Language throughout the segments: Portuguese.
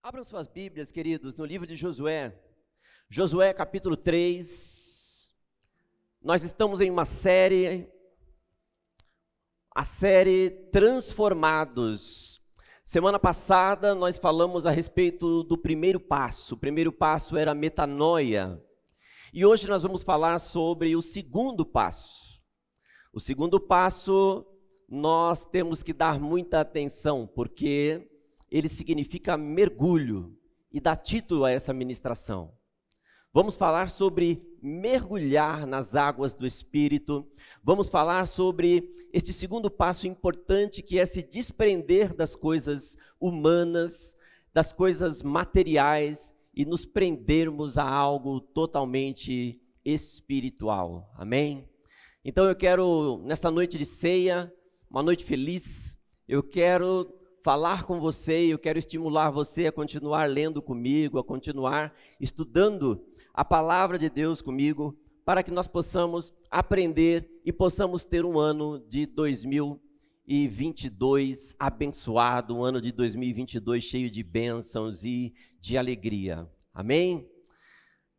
Abram suas Bíblias, queridos, no livro de Josué. Josué capítulo 3. Nós estamos em uma série, a série Transformados. Semana passada nós falamos a respeito do primeiro passo. O primeiro passo era a metanoia. E hoje nós vamos falar sobre o segundo passo. O segundo passo nós temos que dar muita atenção, porque ele significa mergulho e dá título a essa ministração. Vamos falar sobre mergulhar nas águas do Espírito. Vamos falar sobre este segundo passo importante, que é se desprender das coisas humanas, das coisas materiais e nos prendermos a algo totalmente espiritual. Amém? Então eu quero, nesta noite de ceia, uma noite feliz, eu quero falar com você, eu quero estimular você a continuar lendo comigo, a continuar estudando a palavra de Deus comigo, para que nós possamos aprender e possamos ter um ano de 2022 abençoado, um ano de 2022 cheio de bênçãos e de alegria. Amém?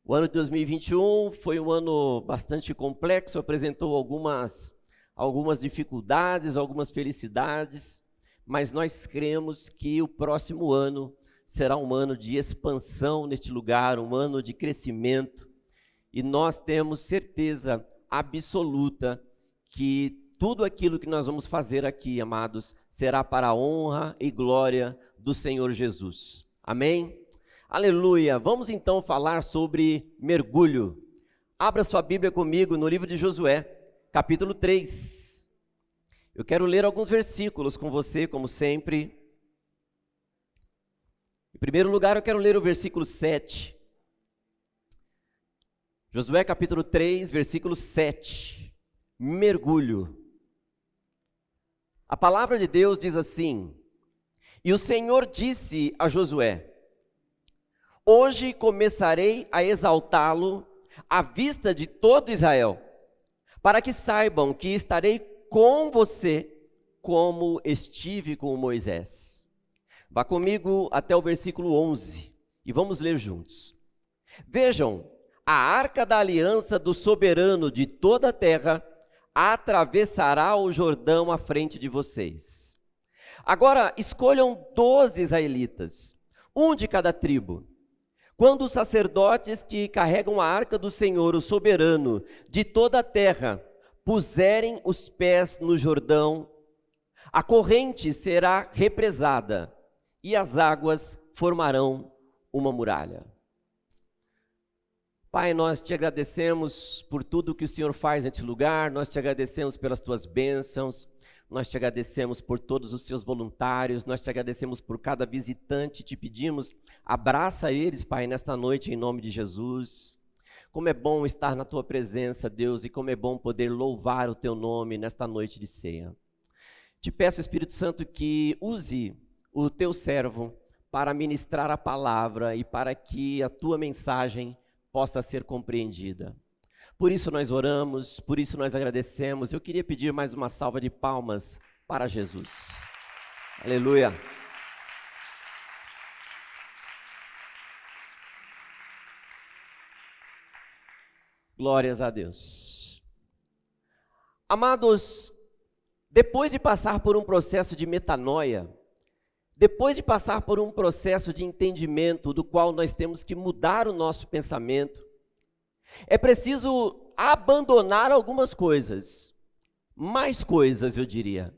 O ano de 2021 foi um ano bastante complexo, apresentou algumas dificuldades, algumas felicidades, mas nós cremos que o próximo ano será um ano de expansão neste lugar, um ano de crescimento, e nós temos certeza absoluta que tudo aquilo que nós vamos fazer aqui, amados, será para a honra e glória do Senhor Jesus. Amém? Aleluia! Vamos então falar sobre mergulho. Abra sua Bíblia comigo no livro de Josué, capítulo 3. Eu quero ler alguns versículos com você, como sempre. Em primeiro lugar, eu quero ler o versículo 7. Josué capítulo 3, versículo 7. Mergulho. A palavra de Deus diz assim: E o Senhor disse a Josué: Hoje começarei a exaltá-lo à vista de todo Israel, para que saibam que estarei com você, como estive com Moisés. Vá comigo até o versículo 11, e vamos ler juntos. Vejam, a arca da aliança do soberano de toda a terra atravessará o Jordão à frente de vocês. Agora, escolham 12 israelitas, um de cada tribo. Quando os sacerdotes que carregam a arca do Senhor, o soberano de toda a terra, puserem os pés no Jordão, a corrente será represada e as águas formarão uma muralha. Pai, nós te agradecemos por tudo que o Senhor faz neste lugar, nós te agradecemos pelas tuas bênçãos, nós te agradecemos por todos os seus voluntários, nós te agradecemos por cada visitante, te pedimos, abraça eles, Pai, nesta noite em nome de Jesus. Como é bom estar na tua presença, Deus, e como é bom poder louvar o teu nome nesta noite de ceia. Te peço, Espírito Santo, que use o teu servo para ministrar a palavra e para que a tua mensagem possa ser compreendida. Por isso nós oramos, por isso nós agradecemos. Eu queria pedir mais uma salva de palmas para Jesus. Aleluia. Glórias a Deus. Amados, depois de passar por um processo de metanoia, depois de passar por um processo de entendimento do qual nós temos que mudar o nosso pensamento, é preciso abandonar algumas coisas, mais coisas eu diria,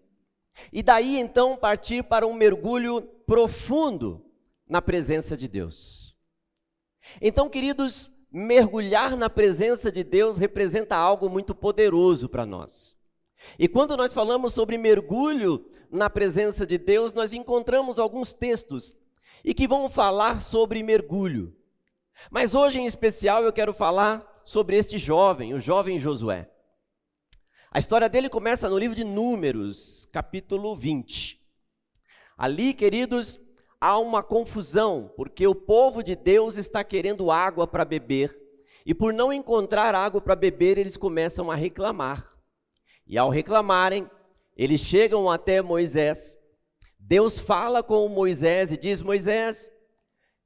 e daí então partir para um mergulho profundo na presença de Deus. Então, queridos, mergulhar na presença de Deus representa algo muito poderoso para nós. E quando nós falamos sobre mergulho na presença de Deus, nós encontramos alguns textos e que vão falar sobre mergulho. Mas hoje em especial eu quero falar sobre este jovem, o jovem Josué. A história dele começa no livro de Números, capítulo 20. Ali, queridos, há uma confusão, porque o povo de Deus está querendo água para beber, e por não encontrar água para beber, eles começam a reclamar. E ao reclamarem, eles chegam até Moisés. Deus fala com Moisés e diz: Moisés,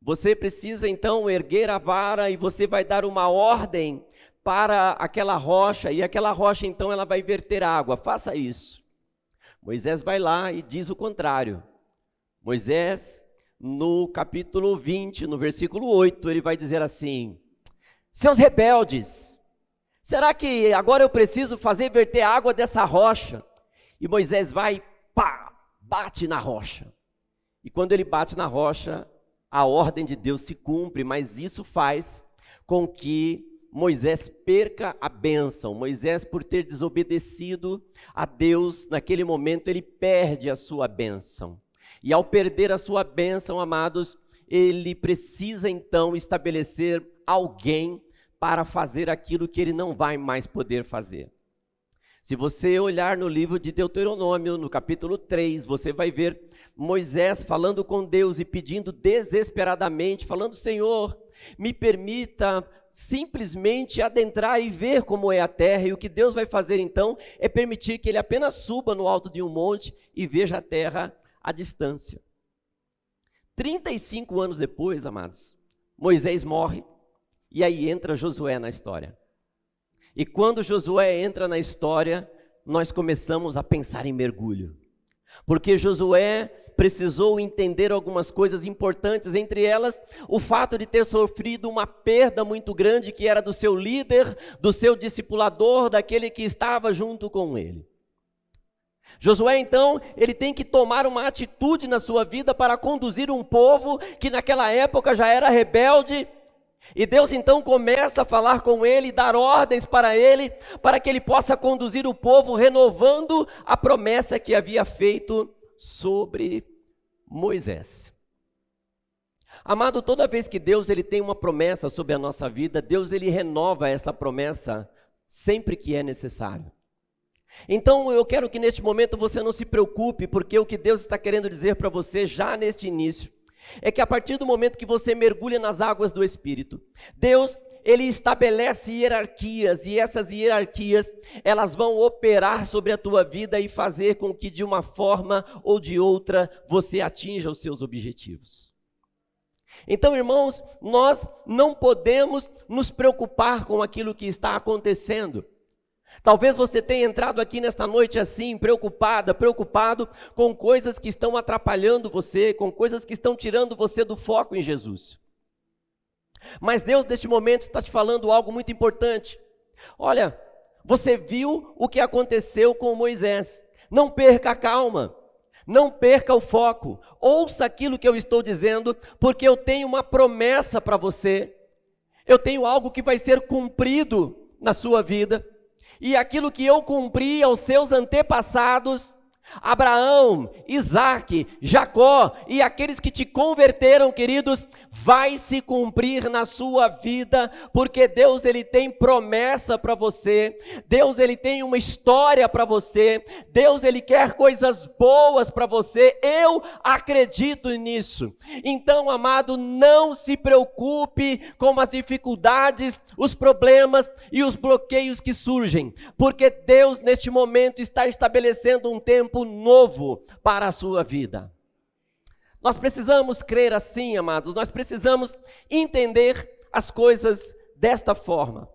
Você precisa então erguer a vara e você vai dar uma ordem para aquela rocha, e aquela rocha então ela vai verter água. Faça isso. Moisés vai lá e diz o contrário. Moisés, no capítulo 20, no versículo 8, ele vai dizer assim: seus rebeldes, será que agora eu preciso fazer verter água dessa rocha? E Moisés vai e pá, bate na rocha. E quando ele bate na rocha, a ordem de Deus se cumpre, mas isso faz com que Moisés perca a bênção. Moisés, por ter desobedecido a Deus, naquele momento ele perde a sua bênção. E ao perder a sua bênção, amados, ele precisa então estabelecer alguém para fazer aquilo que ele não vai mais poder fazer. Se você olhar no livro de Deuteronômio, no capítulo 3, você vai ver Moisés falando com Deus e pedindo desesperadamente, falando: Senhor, me permita simplesmente adentrar e ver como é a terra. E o que Deus vai fazer então é permitir que ele apenas suba no alto de um monte e veja a terra à distância. 35 anos depois, amados, Moisés morre e aí entra Josué na história. E quando Josué entra na história, nós começamos a pensar em mergulho. Porque Josué precisou entender algumas coisas importantes, entre elas o fato de ter sofrido uma perda muito grande, que era do seu líder, do seu discipulador, daquele que estava junto com ele. Josué então, ele tem que tomar uma atitude na sua vida para conduzir um povo que naquela época já era rebelde. E Deus então começa a falar com ele, dar ordens para ele, para que ele possa conduzir o povo, renovando a promessa que havia feito sobre Moisés. Amado, toda vez que Deus ele tem uma promessa sobre a nossa vida, Deus ele renova essa promessa sempre que é necessário. Então eu quero que neste momento você não se preocupe, porque o que Deus está querendo dizer para você já neste início, é que a partir do momento que você mergulha nas águas do Espírito, Deus, ele estabelece hierarquias, e essas hierarquias, elas vão operar sobre a tua vida e fazer com que de uma forma ou de outra, você atinja os seus objetivos. Então, irmãos, nós não podemos nos preocupar com aquilo que está acontecendo. Talvez você tenha entrado aqui nesta noite assim, preocupado com coisas que estão atrapalhando você, com coisas que estão tirando você do foco em Jesus. Mas Deus neste momento está te falando algo muito importante. Olha, você viu o que aconteceu com Moisés. Não perca a calma, não perca o foco. Ouça aquilo que eu estou dizendo, porque eu tenho uma promessa para você. Eu tenho algo que vai ser cumprido na sua vida. E aquilo que eu cumpri aos seus antepassados, Abraão, Isaque, Jacó e aqueles que te converteram, queridos, vai se cumprir na sua vida, porque Deus ele tem promessa para você, Deus ele tem uma história para você, Deus ele quer coisas boas para você, eu acredito nisso. Então, amado, não se preocupe com as dificuldades, os problemas e os bloqueios que surgem, porque Deus neste momento está estabelecendo um tempo novo para a sua vida. Nós precisamos crer assim, amados, nós precisamos entender as coisas desta forma.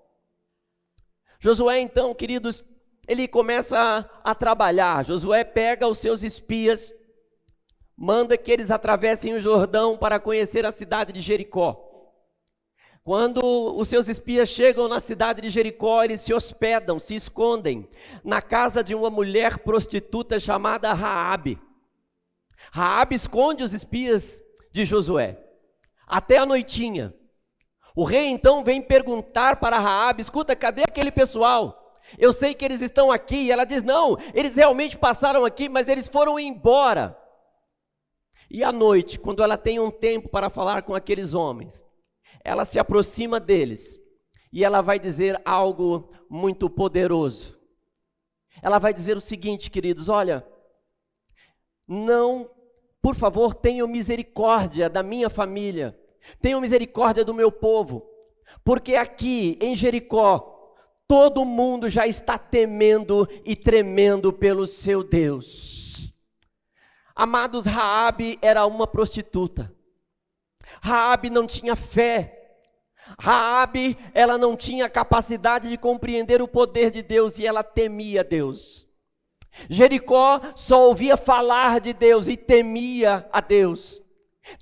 Josué então, queridos, ele começa a trabalhar. Josué pega os seus espias, manda que eles atravessem o Jordão para conhecer a cidade de Jericó. Quando os seus espias chegam na cidade de Jericó, eles se hospedam, se escondem na casa de uma mulher prostituta chamada Raabe. Raabe esconde os espias de Josué, até a noitinha. O rei então vem perguntar para Raabe: escuta, cadê aquele pessoal? Eu sei que eles estão aqui. E ela diz: não, eles realmente passaram aqui, mas eles foram embora. E à noite, quando ela tem um tempo para falar com aqueles homens, ela se aproxima deles e ela vai dizer algo muito poderoso. Ela vai dizer o seguinte, queridos: olha, não, por favor, tenham misericórdia da minha família, tenham misericórdia do meu povo, porque aqui em Jericó, todo mundo já está temendo e tremendo pelo seu Deus. Amados, Raabe era uma prostituta. Raabe não tinha fé. Raabe, ela não tinha capacidade de compreender o poder de Deus e ela temia Deus. Jericó só ouvia falar de Deus e temia a Deus.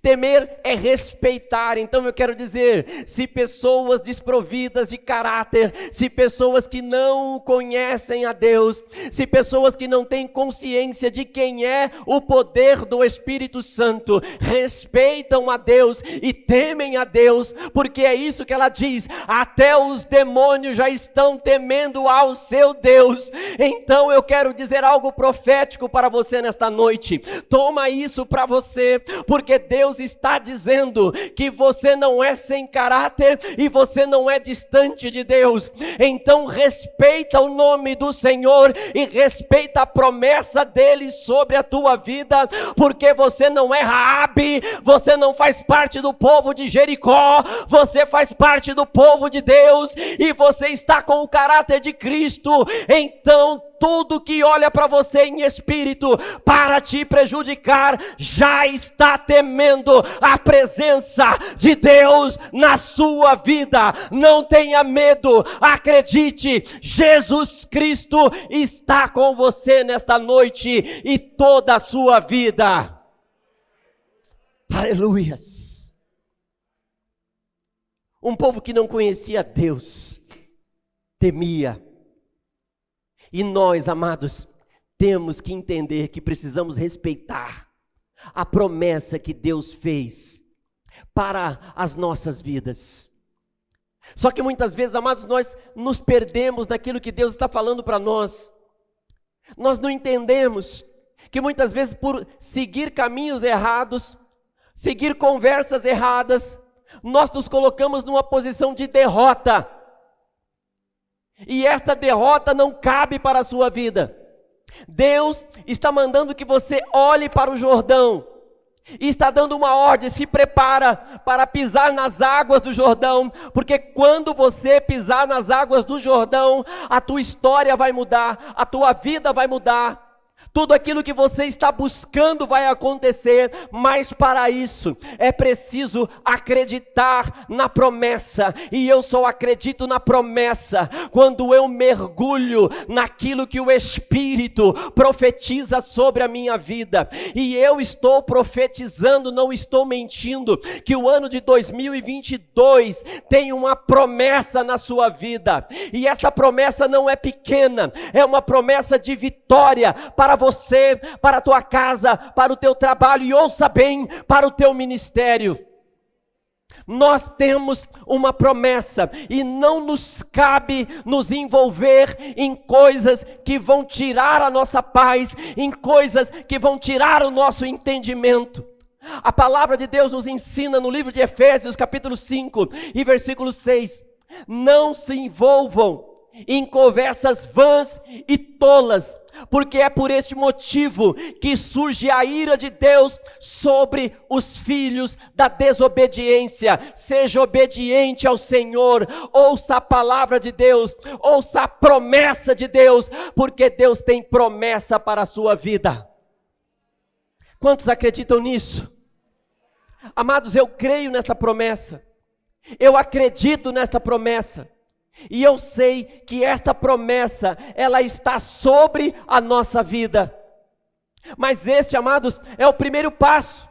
Temer é respeitar. Então eu quero dizer, se pessoas desprovidas de caráter, se pessoas que não conhecem a Deus, se pessoas que não têm consciência de quem é o poder do Espírito Santo, respeitam a Deus e temem a Deus, porque é isso que ela diz, até os demônios já estão temendo ao seu Deus. Então eu quero dizer algo profético para você nesta noite, toma isso para você, porque Deus está dizendo que você não é sem caráter e você não é distante de Deus. Então respeita o nome do Senhor e respeita a promessa dele sobre a tua vida, porque você não é Raabe, você não faz parte do povo de Jericó, você faz parte do povo de Deus e você está com o caráter de Cristo. Então tudo que olha para você em espírito para te prejudicar já está temendo a presença de Deus na sua vida. Não tenha medo, acredite, Jesus Cristo está com você nesta noite e toda a sua vida. Aleluias. Um povo que não conhecia Deus temia. E nós, amados, temos que entender que precisamos respeitar a promessa que Deus fez para as nossas vidas. Só que muitas vezes, amados, nós nos perdemos naquilo que Deus está falando para nós. Nós não entendemos que muitas vezes por seguir caminhos errados, seguir conversas erradas, nós nos colocamos numa posição de derrota. E esta derrota não cabe para a sua vida. Deus está mandando que você olhe para o Jordão. E está dando uma ordem, se prepara para pisar nas águas do Jordão. Porque quando você pisar nas águas do Jordão, a tua história vai mudar, a tua vida vai mudar. Tudo aquilo que você está buscando vai acontecer, mas para isso é preciso acreditar na promessa, e eu só acredito na promessa quando eu mergulho naquilo que o Espírito profetiza sobre a minha vida, e eu estou profetizando, não estou mentindo, que o ano de 2022 tem uma promessa na sua vida, e essa promessa não é pequena, é uma promessa de vitória para você, para a tua casa, para o teu trabalho e ouça bem, para o teu ministério. Nós temos uma promessa e não nos cabe nos envolver em coisas que vão tirar a nossa paz, em coisas que vão tirar o nosso entendimento. A palavra de Deus nos ensina no livro de Efésios capítulo 5 e versículo 6, não se envolvam em conversas vãs e tolas, porque é por este motivo que surge a ira de Deus sobre os filhos da desobediência. Seja obediente ao Senhor, ouça a palavra de Deus, ouça a promessa de Deus, porque Deus tem promessa para a sua vida. Quantos acreditam nisso? Amados, eu creio nesta promessa, eu acredito nesta promessa. E eu sei que esta promessa, ela está sobre a nossa vida. Mas este, amados, é o primeiro passo.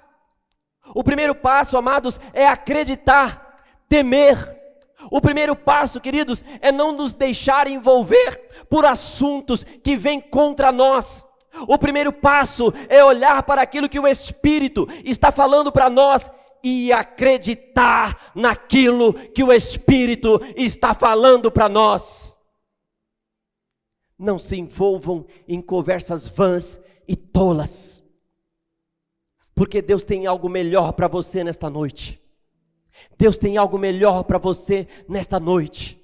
O primeiro passo, amados, é acreditar, temer. O primeiro passo, queridos, é não nos deixar envolver por assuntos que vêm contra nós. O primeiro passo é olhar para aquilo que o Espírito está falando para nós e acreditar naquilo que o Espírito está falando para nós. Não se envolvam em conversas vãs e tolas, porque Deus tem algo melhor para você nesta noite. Deus tem algo melhor para você nesta noite.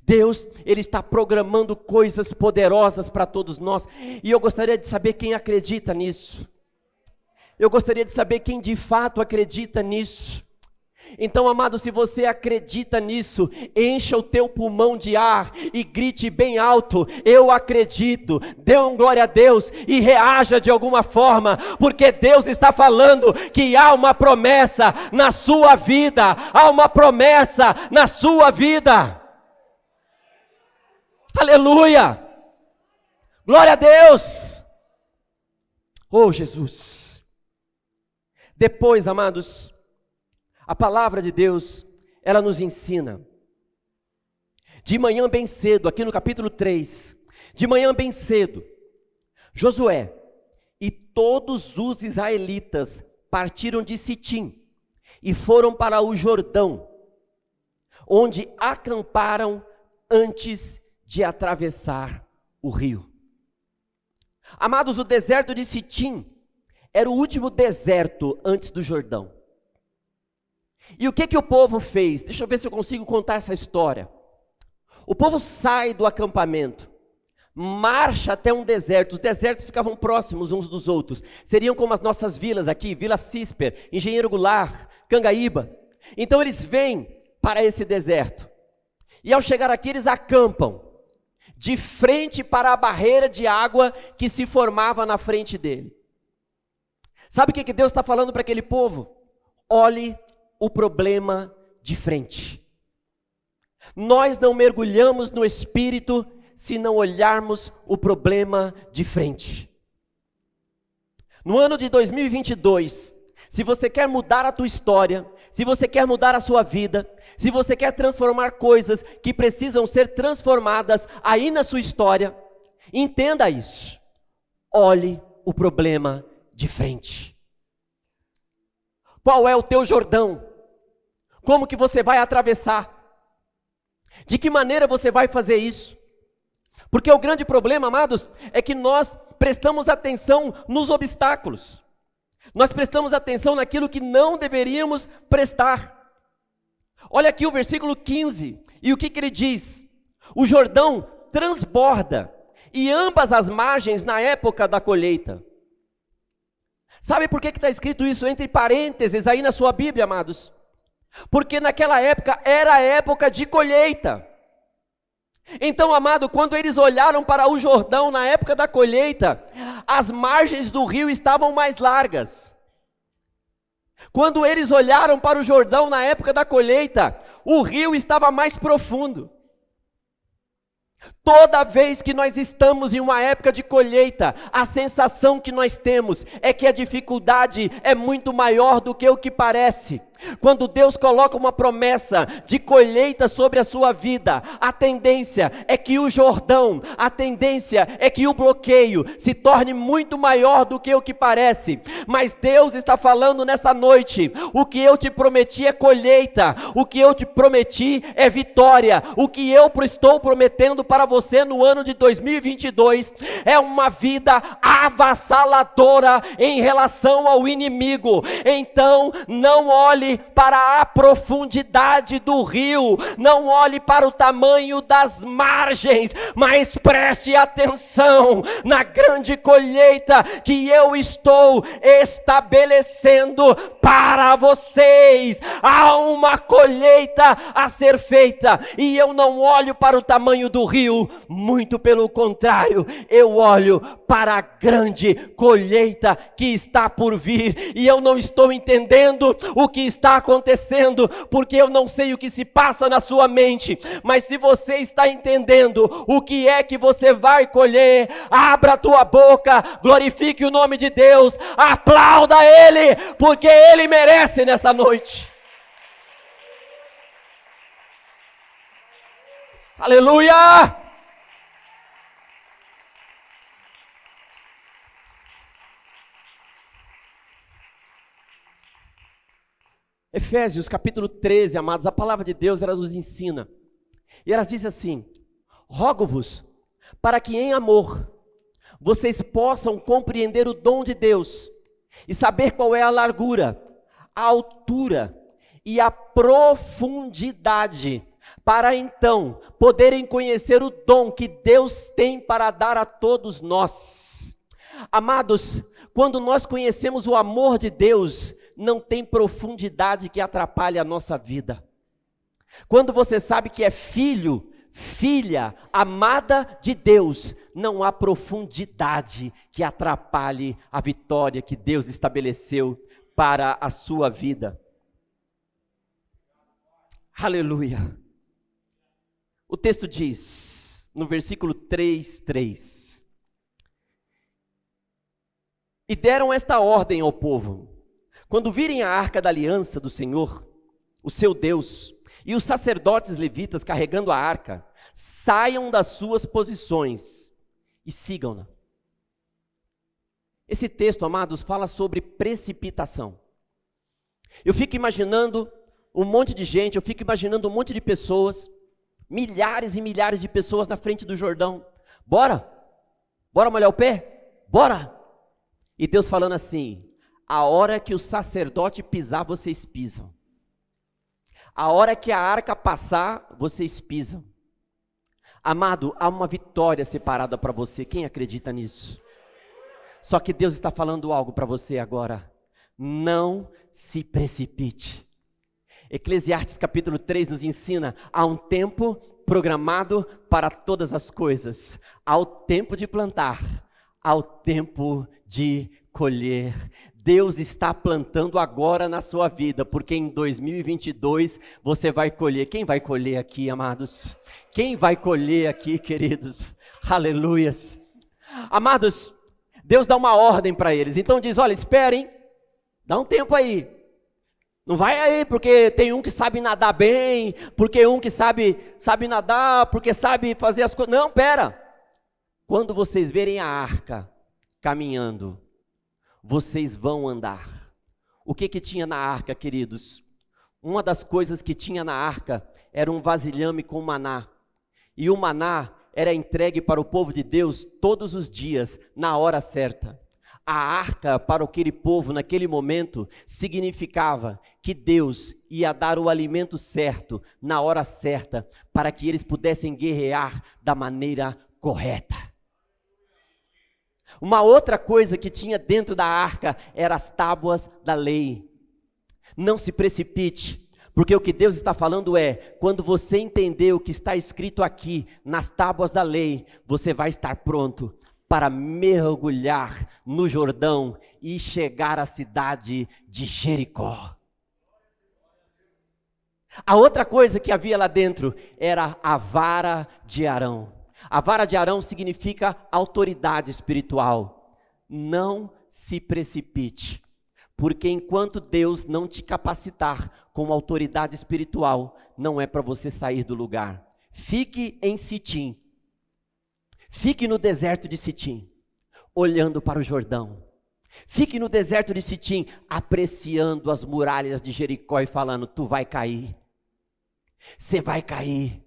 Deus, Ele está programando coisas poderosas para todos nós, e eu gostaria de saber quem acredita nisso. Eu gostaria de saber quem de fato acredita nisso. Então, amado, se você acredita nisso, encha o teu pulmão de ar e grite bem alto: eu acredito. Dê um glória a Deus e reaja de alguma forma, porque Deus está falando que há uma promessa na sua vida, há uma promessa na sua vida. Aleluia! Glória a Deus! Oh, Jesus! Depois, amados, a palavra de Deus, ela nos ensina, de manhã bem cedo, aqui no capítulo 3, de manhã bem cedo, Josué e todos os israelitas partiram de Sitim e foram para o Jordão, onde acamparam antes de atravessar o rio. Amados, o deserto de Sitim era o último deserto antes do Jordão. E o que o povo fez? Deixa eu ver se eu consigo contar essa história. O povo sai do acampamento, marcha até um deserto. Os desertos ficavam próximos uns dos outros. Seriam como as nossas vilas aqui, Vila Cisper, Engenheiro Goulart, Cangaíba. Então eles vêm para esse deserto. E ao chegar aqui eles acampam, de frente para a barreira de água que se formava na frente dele. Sabe o que Deus está falando para aquele povo? Olhe o problema de frente. Nós não mergulhamos no Espírito se não olharmos o problema de frente. No ano de 2022, se você quer mudar a tua história, se você quer mudar a sua vida, se você quer transformar coisas que precisam ser transformadas aí na sua história, entenda isso. Olhe o problema de frente. Qual é o teu Jordão? Como que você vai atravessar? De que maneira você vai fazer isso? Porque o grande problema, amados, é que nós prestamos atenção nos obstáculos. Nós prestamos atenção naquilo que não deveríamos prestar. Olha aqui o versículo 15, e o que ele diz? O Jordão transborda, e ambas as margens na época da colheita. Sabe por que está escrito isso entre parênteses aí na sua Bíblia, amados? Porque naquela época era a época de colheita. Então, amado, quando eles olharam para o Jordão na época da colheita, as margens do rio estavam mais largas. Quando eles olharam para o Jordão na época da colheita, o rio estava mais profundo. Toda vez que nós estamos em uma época de colheita, a sensação que nós temos é que a dificuldade é muito maior do que o que parece. Quando Deus coloca uma promessa de colheita sobre a sua vida, a tendência é que o Jordão, a tendência é que o bloqueio se torne muito maior do que o que parece. Mas Deus está falando nesta noite: o que eu te prometi é colheita, o que eu te prometi é vitória, o que eu estou prometendo para você no ano de 2022 é uma vida avassaladora em relação ao inimigo. Então não olhe para a profundidade do rio, não olhe para o tamanho das margens, mas preste atenção na grande colheita que eu estou estabelecendo para vocês. Há uma colheita a ser feita, e eu não olho para o tamanho do rio, muito pelo contrário, eu olho para a grande colheita que está por vir, e eu não estou entendendo o que está acontecendo, porque eu não sei o que se passa na sua mente, mas se você está entendendo o que é que você vai colher, abra a tua boca, glorifique o nome de Deus, aplauda Ele, porque Ele merece nesta noite. Aleluia! Efésios capítulo 13, amados, a palavra de Deus, ela nos ensina, e ela diz assim: rogo-vos para que em amor vocês possam compreender o dom de Deus, e saber qual é a largura, a altura e a profundidade, para então poderem conhecer o dom que Deus tem para dar a todos nós. Amados, quando nós conhecemos o amor de Deus, não tem profundidade que atrapalhe a nossa vida. Quando você sabe que é filho, filha, amada de Deus, não há profundidade que atrapalhe a vitória que Deus estabeleceu para a sua vida. Aleluia. O texto diz, no versículo 3:3, e deram esta ordem ao povo: quando virem a arca da aliança do Senhor, o seu Deus, e os sacerdotes levitas carregando a arca, saiam das suas posições e sigam-na. Esse texto, amados, fala sobre precipitação. Eu fico imaginando um monte de gente, eu fico imaginando um monte de pessoas, milhares e milhares de pessoas na frente do Jordão. Bora? Bora molhar o pé? Bora! E Deus falando assim: a hora que o sacerdote pisar, vocês pisam. A hora que a arca passar, vocês pisam. Amado, há uma vitória separada para você, quem acredita nisso? Só que Deus está falando algo para você agora: não se precipite. Eclesiastes capítulo 3 nos ensina: há um tempo programado para todas as coisas, há o tempo de plantar, há o tempo de colher. Deus está plantando agora na sua vida, porque em 2022 você vai colher. Quem vai colher aqui, amados? Quem vai colher aqui, queridos? Aleluias. Amados, Deus dá uma ordem para eles, então diz: olha, esperem, dá um tempo aí. Não vai aí, porque tem um que sabe nadar bem, porque um que sabe nadar, porque sabe fazer as coisas. Não, pera. Quando vocês verem a arca caminhando, vocês vão andar. O que tinha na arca, queridos? Uma das coisas que tinha na arca era um vasilhame com maná. E o maná era entregue para o povo de Deus todos os dias, na hora certa. A arca para aquele povo naquele momento significava que Deus ia dar o alimento certo, na hora certa, para que eles pudessem guerrear da maneira correta. Uma outra coisa que tinha dentro da arca eram as tábuas da lei. Não se precipite, porque o que Deus está falando é: quando você entender o que está escrito aqui nas tábuas da lei, você vai estar pronto para mergulhar no Jordão e chegar à cidade de Jericó. A outra coisa que havia lá dentro era a vara de Arão. A vara de Arão significa autoridade espiritual. Não se precipite, porque enquanto Deus não te capacitar com autoridade espiritual, não é para você sair do lugar. Fique em Sitim. Fique no deserto de Sitim, olhando para o Jordão. Fique no deserto de Sitim, apreciando as muralhas de Jericó e falando: tu vai cair. Você vai cair.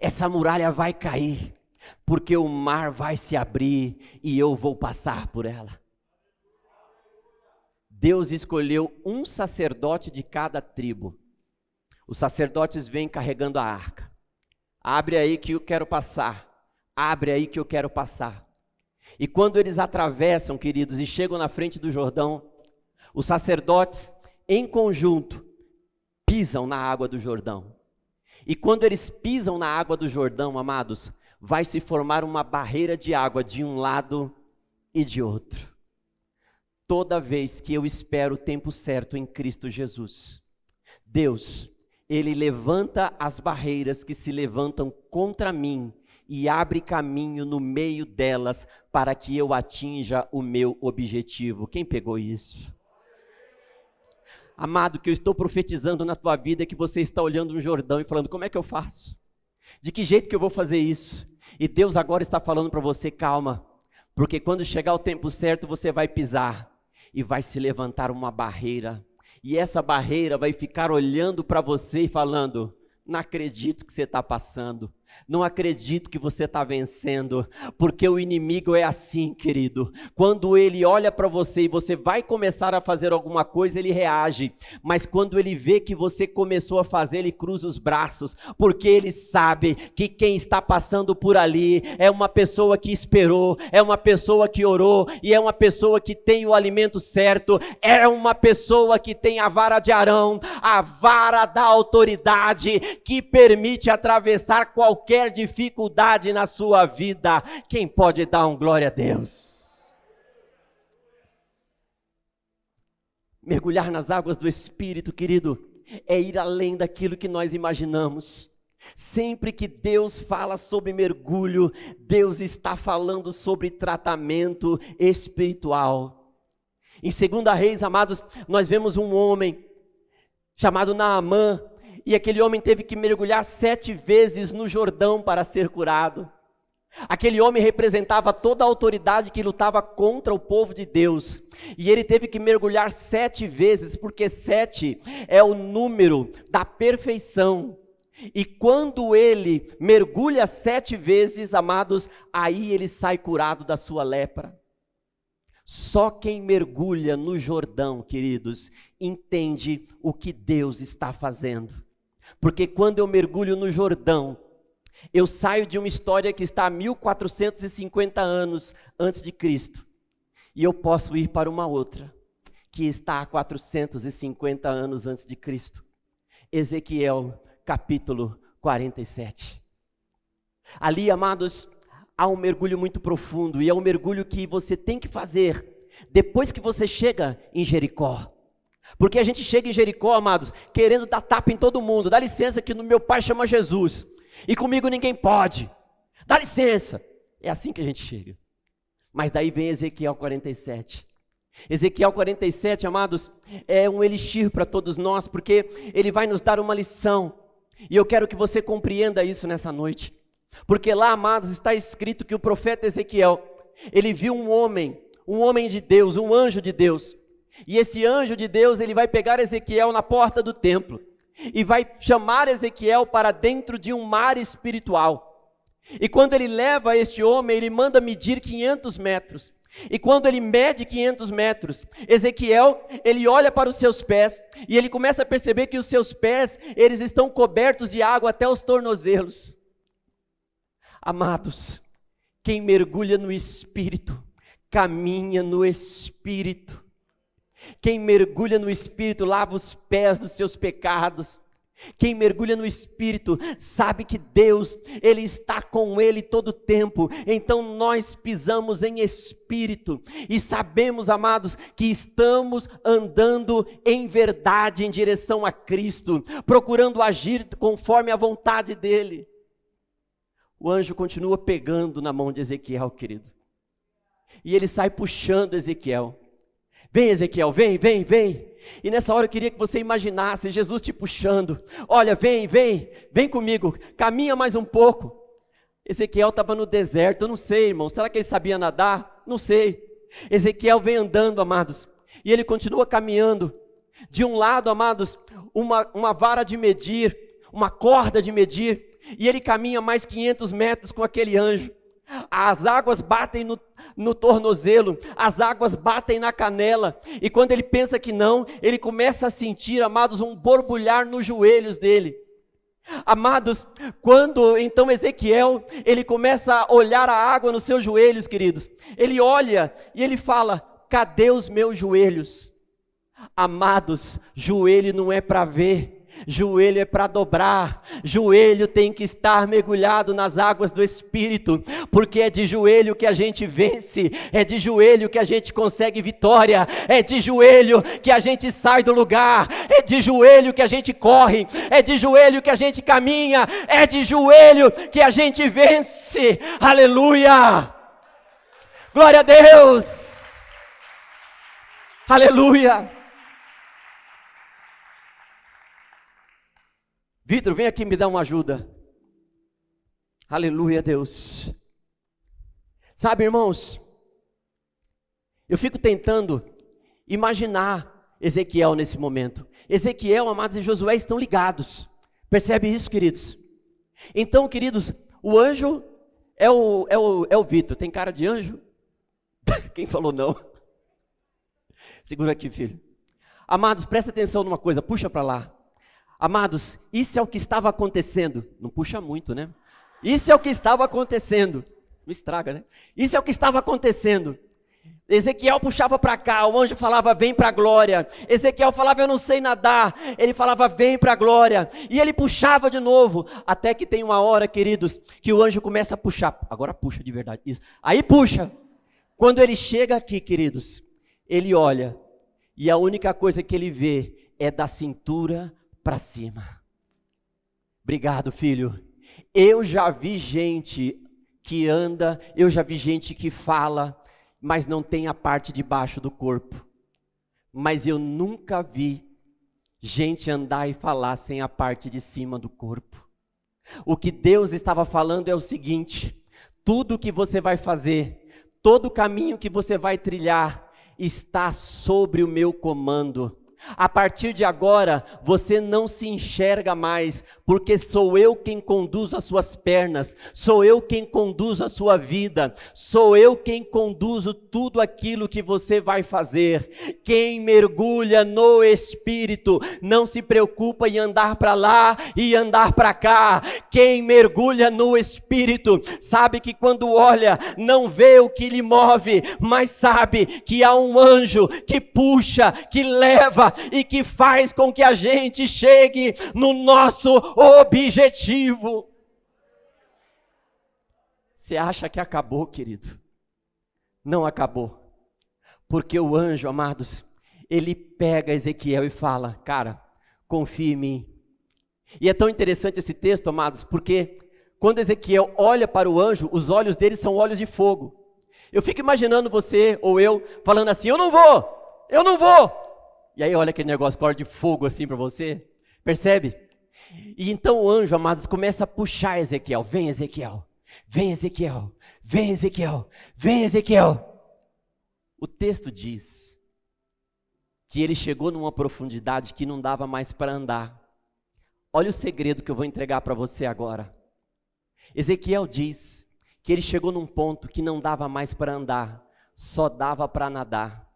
Essa muralha vai cair, porque o mar vai se abrir e eu vou passar por ela. Deus escolheu um sacerdote de cada tribo. Os sacerdotes vêm carregando a arca. Abre aí que eu quero passar. Abre aí que eu quero passar. E quando eles atravessam, queridos, e chegam na frente do Jordão, os sacerdotes, em conjunto, pisam na água do Jordão. E quando eles pisam na água do Jordão, amados, vai se formar uma barreira de água de um lado e de outro. Toda vez que eu espero o tempo certo em Cristo Jesus, Deus, Ele levanta as barreiras que se levantam contra mim e abre caminho no meio delas para que eu atinja o meu objetivo. Quem pegou isso? Amado, o que eu estou profetizando na tua vida é que você está olhando no Jordão e falando: como é que eu faço? De que jeito que eu vou fazer isso? E Deus agora está falando para você: calma, porque quando chegar o tempo certo você vai pisar e vai se levantar uma barreira. E essa barreira vai ficar olhando para você e falando: não acredito que você está passando. Não acredito que você está vencendo, porque o inimigo é assim, querido. Quando ele olha para você e você vai começar a fazer alguma coisa, ele reage. Mas quando ele vê que você começou a fazer, ele cruza os braços, porque ele sabe que quem está passando por ali é uma pessoa que esperou, é uma pessoa que orou, e é uma pessoa que tem o alimento certo, é uma pessoa que tem a vara de Arão, a vara da autoridade, que permite atravessar qualquer dificuldade na sua vida. Quem pode dar um glória a Deus? Mergulhar nas águas do Espírito, querido, é ir além daquilo que nós imaginamos. Sempre que Deus fala sobre mergulho, Deus está falando sobre tratamento espiritual. Em 2 Reis, amados, nós vemos um homem chamado Naamã, e aquele homem teve que mergulhar 7 vezes no Jordão para ser curado. Aquele homem representava toda a autoridade que lutava contra o povo de Deus, e ele teve que mergulhar 7 vezes, porque 7 é o número da perfeição, e quando ele mergulha 7 vezes, amados, aí ele sai curado da sua lepra. Só quem mergulha no Jordão, queridos, entende o que Deus está fazendo. Porque quando eu mergulho no Jordão, eu saio de uma história que está há 1450 anos antes de Cristo, e eu posso ir para uma outra, que está há 450 anos antes de Cristo. Ezequiel, capítulo 47. Ali, amados, há um mergulho muito profundo, e é um mergulho que você tem que fazer depois que você chega em Jericó. Porque a gente chega em Jericó, amados, querendo dar tapa em todo mundo. Dá licença que no meu pai chama Jesus, e comigo ninguém pode. Dá licença. É assim que a gente chega. Mas daí vem Ezequiel 47. Ezequiel 47, amados, é um elixir para todos nós, porque ele vai nos dar uma lição. E eu quero que você compreenda isso nessa noite. Porque lá, amados, está escrito que o profeta Ezequiel, ele viu um homem de Deus, um anjo de Deus. E esse anjo de Deus, ele vai pegar Ezequiel na porta do templo e vai chamar Ezequiel para dentro de um mar espiritual. E quando ele leva este homem, ele manda medir 500 metros. E quando ele mede 500 metros, Ezequiel, ele olha para os seus pés e ele começa a perceber que os seus pés, eles estão cobertos de água até os tornozelos. Amados, quem mergulha no Espírito, caminha no Espírito. Quem mergulha no Espírito lava os pés dos seus pecados. Quem mergulha no Espírito sabe que Deus, Ele está com ele todo o tempo. Então nós pisamos em Espírito e sabemos, amados, que estamos andando em verdade em direção a Cristo, procurando agir conforme a vontade dEle. O anjo continua pegando na mão de Ezequiel, querido, e ele sai puxando Ezequiel. Vem, Ezequiel, vem. E nessa hora eu queria que você imaginasse Jesus te puxando. Olha, vem comigo, caminha mais um pouco. Ezequiel estava no deserto, eu não sei, irmão, será que ele sabia nadar? Não sei. Ezequiel vem andando, amados, e ele continua caminhando. De um lado, amados, uma vara de medir, uma corda de medir, e ele caminha mais 500 metros com aquele anjo. As águas batem no tornozelo, as águas batem na canela, e quando ele pensa que não, ele começa a sentir, amados, um borbulhar nos joelhos dele. Amados, quando então Ezequiel, ele começa a olhar a água nos seus joelhos, queridos, ele olha e ele fala: cadê os meus joelhos? Amados, joelho não é para ver, joelho é para dobrar, joelho tem que estar mergulhado nas águas do Espírito, porque é de joelho que a gente vence, é de joelho que a gente consegue vitória, é de joelho que a gente sai do lugar, é de joelho que a gente corre, é de joelho que a gente caminha, é de joelho que a gente vence. Aleluia! Glória a Deus! Aleluia! Vitor, vem aqui me dar uma ajuda. Aleluia, Deus. Sabe, irmãos, eu fico tentando imaginar Ezequiel nesse momento. Ezequiel, amados, e Josué estão ligados. Percebe isso, queridos? Então, queridos, o anjo é o Vitor. Tem cara de anjo? Quem falou não? Segura aqui, filho. Amados, presta atenção numa coisa, puxa para lá. Amados, isso é o que estava acontecendo. Não puxa muito, né? Isso é o que estava acontecendo. Não estraga, né? Isso é o que estava acontecendo. Ezequiel puxava para cá, o anjo falava, vem para a glória. Ezequiel falava, eu não sei nadar. Ele falava, vem para a glória. E ele puxava de novo, até que tem uma hora, queridos, que o anjo começa a puxar. Agora puxa de verdade, isso. Aí puxa. Quando ele chega aqui, queridos, ele olha, e a única coisa que ele vê é da cintura para cima. Obrigado, filho. Eu já vi gente que anda, eu já vi gente que fala, mas não tem a parte de baixo do corpo. Mas eu nunca vi gente andar e falar sem a parte de cima do corpo. O que Deus estava falando é o seguinte: tudo que você vai fazer, todo o caminho que você vai trilhar, está sobre o meu comando. A partir de agora, você não se enxerga mais, porque sou eu quem conduzo as suas pernas, sou eu quem conduzo a sua vida, sou eu quem conduzo tudo aquilo que você vai fazer. Quem mergulha no Espírito, não se preocupa em andar para lá e andar para cá. Quem mergulha no Espírito, sabe que quando olha, não vê o que lhe move, mas sabe que há um anjo que puxa, que leva, e que faz com que a gente chegue no nosso objetivo. Você acha que acabou, querido? Não acabou. Porque o anjo, amados, ele pega Ezequiel e fala, cara, confia em mim. E é tão interessante esse texto, amados, porque quando Ezequiel olha para o anjo, os olhos dele são olhos de fogo. Eu fico imaginando você ou eu falando assim, eu não vou. E aí olha aquele negócio, corda de fogo assim para você, percebe? E então o anjo, amados, começa a puxar Ezequiel, vem Ezequiel, vem Ezequiel, vem Ezequiel, vem Ezequiel. O texto diz que ele chegou numa profundidade que não dava mais para andar. Olha o segredo que eu vou entregar para você agora. Ezequiel diz que ele chegou num ponto que não dava mais para andar, só dava para nadar.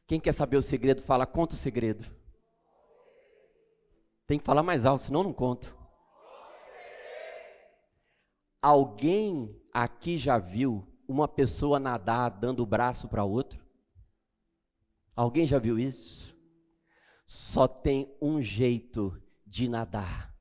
Quem quer saber o segredo, fala, conta o segredo. Tem que falar mais alto, senão eu não conto. Alguém aqui já viu uma pessoa nadar dando o braço para outro? Alguém já viu isso? Só tem um jeito de nadar.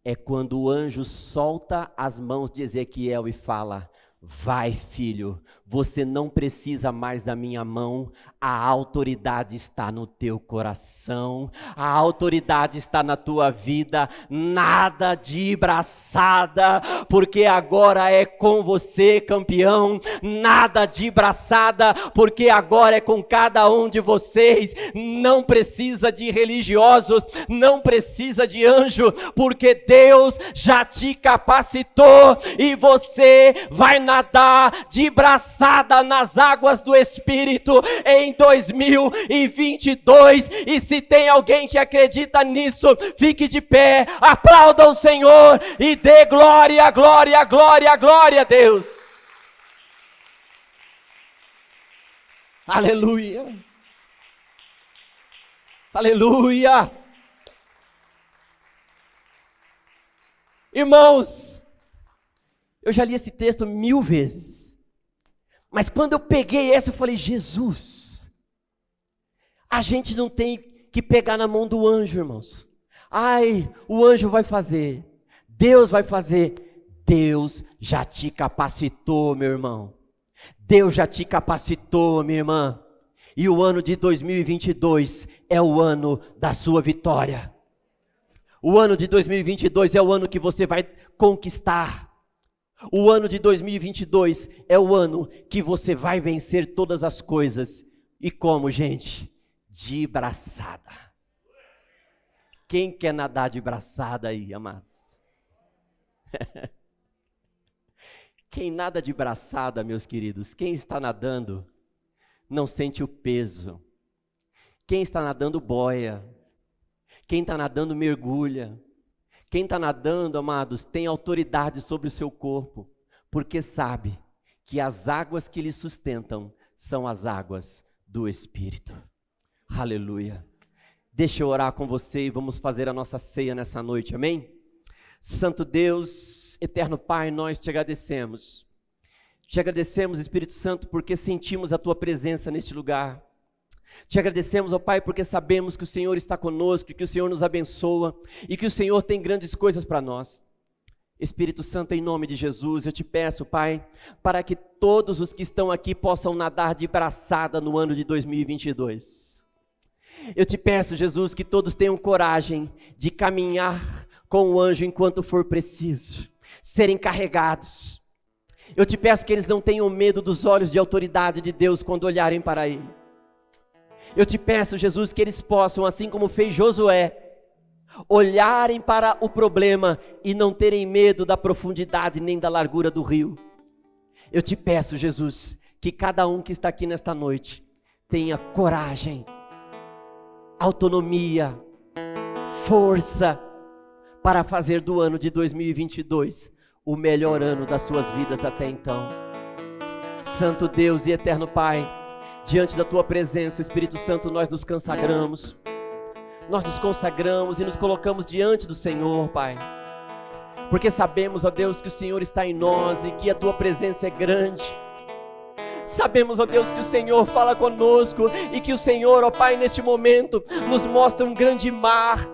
É quando o anjo solta as mãos de Ezequiel e fala, vai, filho, você não precisa mais da minha mão, a autoridade está no teu coração, a autoridade está na tua vida, nada de braçada, porque agora é com você, campeão, nada de braçada, porque agora é com cada um de vocês, não precisa de religiosos, não precisa de anjo, porque Deus já te capacitou e você vai nadar de braçada nas águas do Espírito em 2022, e se tem alguém que acredita nisso, fique de pé, aplauda o Senhor e dê glória, glória, glória, glória a Deus. Aleluia, aleluia. Irmãos, eu já li esse texto 1000 vezes, mas quando eu peguei essa, eu falei, Jesus, a gente não tem que pegar na mão do anjo, irmãos. Ai, o anjo vai fazer, Deus vai fazer. Deus já te capacitou, meu irmão. Deus já te capacitou, minha irmã. E o ano de 2022 é o ano da sua vitória. O ano de 2022 é o ano que você vai conquistar. O ano de 2022 é o ano que você vai vencer todas as coisas. E como, gente? De braçada. Quem quer nadar de braçada aí, amados? Quem nada de braçada, meus queridos, quem está nadando, não sente o peso. Quem está nadando boia. Quem está nadando, mergulha. Quem está nadando, amados, tem autoridade sobre o seu corpo, porque sabe que as águas que lhe sustentam são as águas do Espírito. Aleluia. Deixa eu orar com você e vamos fazer a nossa ceia nessa noite, amém? Santo Deus, eterno Pai, nós te agradecemos. Te agradecemos, Espírito Santo, porque sentimos a tua presença neste lugar. Te agradecemos, ó Pai, porque sabemos que o Senhor está conosco, que o Senhor nos abençoa e que o Senhor tem grandes coisas para nós. Espírito Santo, em nome de Jesus, eu te peço, Pai, para que todos os que estão aqui possam nadar de braçada no ano de 2022. Eu te peço, Jesus, que todos tenham coragem de caminhar com o anjo enquanto for preciso, serem carregados. Eu te peço que eles não tenham medo dos olhos de autoridade de Deus quando olharem para ele. Eu te peço, Jesus, que eles possam, assim como fez Josué, olharem para o problema e não terem medo da profundidade nem da largura do rio. Eu te peço, Jesus, que cada um que está aqui nesta noite tenha coragem, autonomia, força para fazer do ano de 2022 o melhor ano das suas vidas até então. Santo Deus e eterno Pai, diante da tua presença, Espírito Santo, nós nos consagramos e nos colocamos diante do Senhor, Pai, porque sabemos, ó Deus, que o Senhor está em nós e que a tua presença é grande. Sabemos, ó Deus, que o Senhor fala conosco e que o Senhor, ó Pai, neste momento nos mostra um grande mar,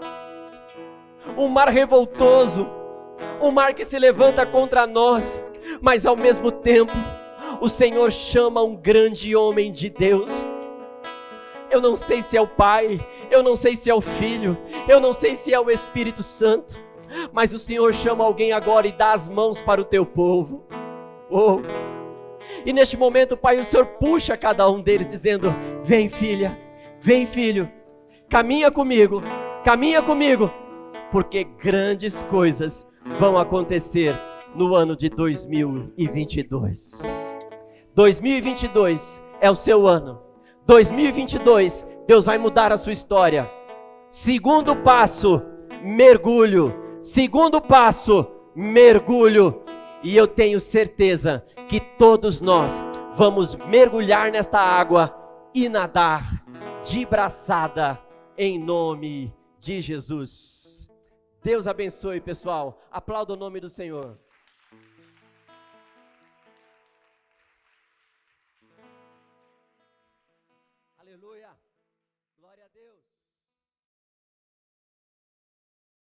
um mar revoltoso, um mar que se levanta contra nós, mas ao mesmo tempo o Senhor chama um grande homem de Deus. Eu não sei se é o Pai, eu não sei se é o Filho, eu não sei se é o Espírito Santo, mas o Senhor chama alguém agora e dá as mãos para o teu povo. Oh. E neste momento, Pai, o Senhor puxa cada um deles dizendo: vem filha, vem filho, caminha comigo, porque grandes coisas vão acontecer no ano de 2022. 2022 é o seu ano. 2022, Deus vai mudar a sua história. Segundo passo, mergulho. Segundo passo, mergulho. E eu tenho certeza que todos nós vamos mergulhar nesta água e nadar de braçada em nome de Jesus. Deus abençoe, pessoal. Aplauda o nome do Senhor. Aleluia. Glória a Deus.